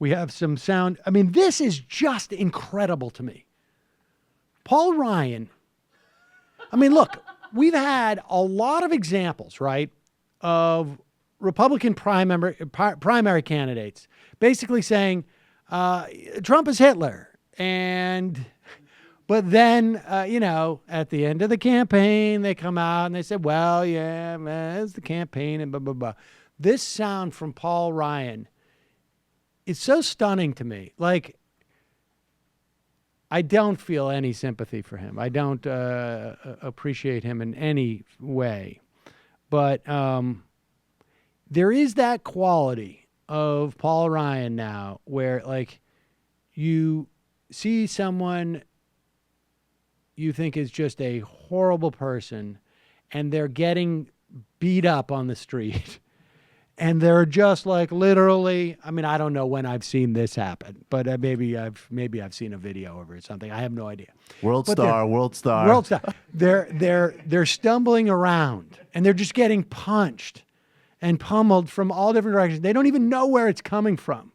We have some sound. I mean, this is just incredible to me. Paul Ryan. I mean, look, we've had a lot of examples, right, of Republican primary candidates basically saying Trump is Hitler. But then, at the end of the campaign, they come out and they say, well, yeah, man, it's the campaign and blah, blah, blah. This sound from Paul Ryan is so stunning to me. Like, I don't feel any sympathy for him. I don't appreciate him in any way. But there is that quality of Paul Ryan now where, like, you see someone you think is just a horrible person and they're getting beat up on the street and they're just like literally, I mean, I don't know when I've seen this happen, but maybe I've seen a video of it or something. I have no idea. World star. They're stumbling around and they're just getting punched and pummeled from all different directions. They don't even know where it's coming from.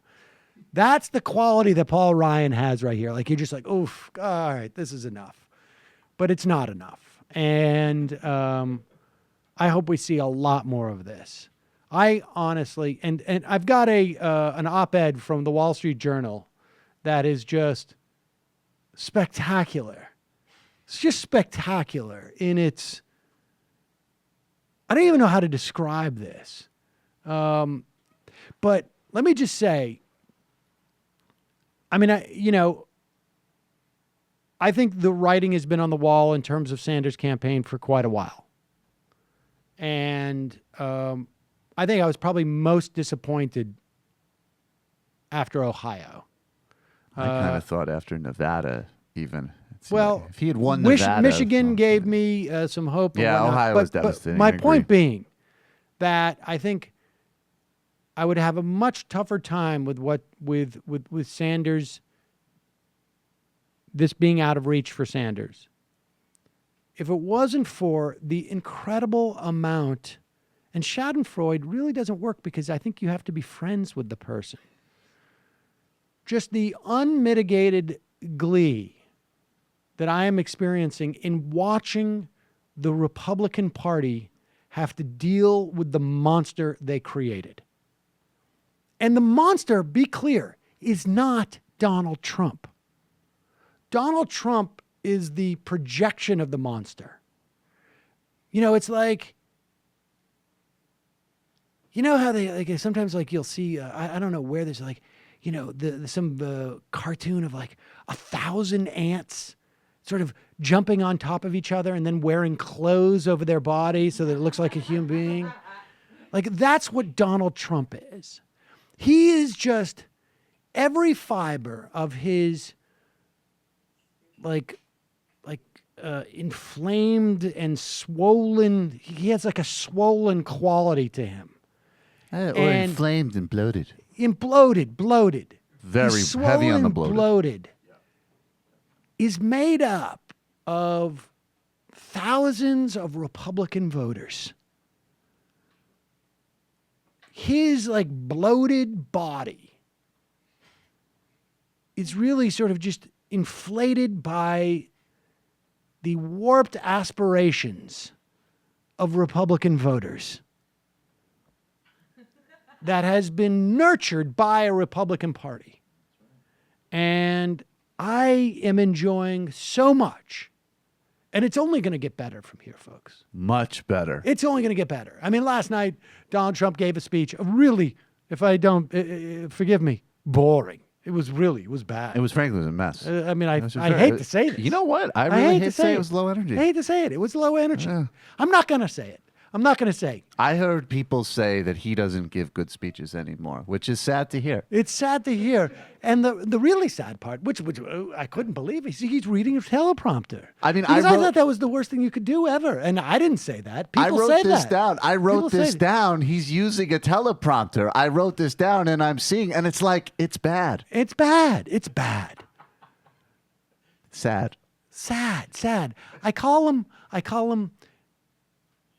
That's the quality that Paul Ryan has right here. Like, you're just like, oof, all right, this is enough. But it's not enough. And I hope we see a lot more of this. I honestly, and I've got an op-ed from the Wall Street Journal that is just spectacular. It's just spectacular in its, I don't even know how to describe this. But let me just say, I mean, I think the writing has been on the wall in terms of Sanders' campaign for quite a while. And I think I was probably most disappointed after Ohio. I kind of thought after Nevada even. Well, like if he had won Nevada. Michigan gave me some hope. Yeah, Ohio was devastating. But my point being that I think I would have a much tougher time with Sanders, this being out of reach for Sanders, if it wasn't for the incredible amount, and Schadenfreude really doesn't work because I think you have to be friends with the person. Just the unmitigated glee that I am experiencing in watching the Republican Party have to deal with the monster they created. And the monster, be clear, is not Donald Trump. Donald Trump is the projection of the monster. It's like, how they, like, sometimes, like, you'll see, I don't know where there's, like, some cartoon of, like, 1,000 ants sort of jumping on top of each other and then wearing clothes over their body so that it looks like a human being. Like, that's what Donald Trump is. He is just every fiber of his inflamed and swollen. He has like a swollen quality to him. Or inflamed and bloated. Bloated. Very heavy on the bloated. Bloated is made up of thousands of Republican voters. His like bloated body is really sort of just inflated by the warped aspirations of Republican voters that has been nurtured by a Republican Party. And I am enjoying so much. And it's only going to get better from here, folks. Much better. It's only going to get better. I mean, last night, Donald Trump gave a speech, really, if I don't, forgive me, boring. It was bad. It was frankly a mess. I mean, I hate to say this. You know what? I really hate to say it was low energy. I hate to say it. It was low energy. I'm not going to say it. I'm not going to say. I heard people say that he doesn't give good speeches anymore, which is sad to hear. It's sad to hear. And the really sad part, which I couldn't believe, he's reading a teleprompter. I mean, I thought that was the worst thing you could do ever. And I didn't say that. People say that. I wrote this down. He's using a teleprompter. I wrote this down and I'm seeing, and it's like, it's bad. It's bad. It's bad. Sad. I call him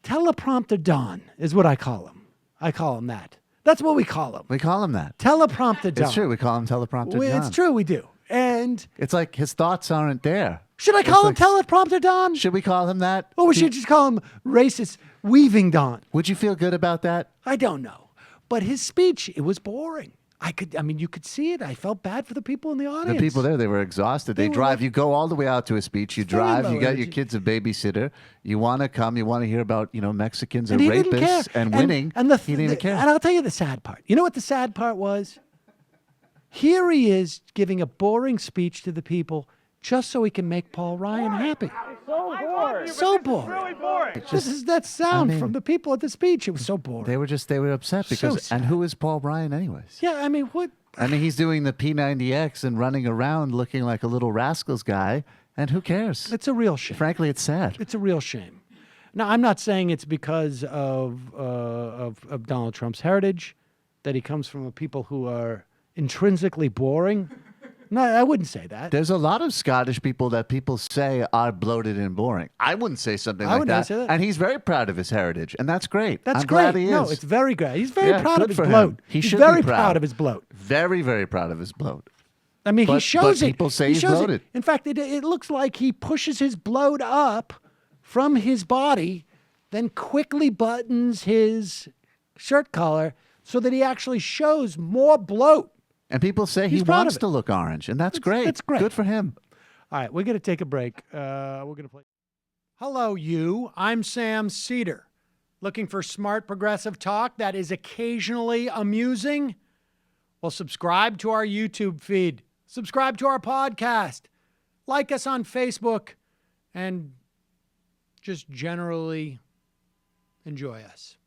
Teleprompter Don is what I call him. I call him that. That's what we call him. We call him that. Teleprompter Don. It's true. We call him teleprompter Don. It's true, we do. And It's like his thoughts aren't there. should I call him It's like- Teleprompter Don? Should we call him that? Or we should just call him Racist Weaving Don? Would you feel good about that? I don't know. But his speech, it was boring. You could see it. I felt bad for the people in the The audience. people there, they were exhausted. They were drive. like- You go all the way out to a speech. You very drive. low You got energy. your kids a babysitter. You want to come. You want to hear about Mexicans And and he didn't care. rapists and winning. And he didn't even care. And I'll tell you the sad part. You know what the sad part was? Here he is giving a boring speech to the people just so he can make Paul Ryan happy. So bored. So boring. Really boring. This is that sound mean- from the people at the speech. It was so boring. They were upset because. sad. And who is Paul Bryan, anyways? Yeah, I mean, what? He's doing the P90X and running around looking like a little rascals guy. And who cares? It's a real shame. Frankly, it's sad. It's a real shame. Now, I'm not saying it's because of Donald Trump's heritage, that he comes from a people who are intrinsically boring. No, I wouldn't say that. There's a lot of Scottish people that people say are bloated and boring. I wouldn't say something I like wouldn't that. say that. And he's very proud of his heritage, and that's great. That's I'm great. glad he is. No, it's very great. He's very Yeah, proud good of his for him. bloat. He He's should be very proud. of his bloat. very, very proud of his bloat. I mean, he But shows it. people say He he's shows it. bloated. In fact, it looks like he pushes his bloat up from his body, then quickly buttons his shirt collar so that he actually shows more bloat. And people say He's he proud wants of it. to look orange, and that's great. That's great. Good for him. All right, we're going to take a break. We're going to play. Hello, you. I'm Sam Cedar. Looking for smart progressive talk that is occasionally amusing? Well, subscribe to our YouTube feed. Subscribe to our podcast. Like us on Facebook. And just generally enjoy us.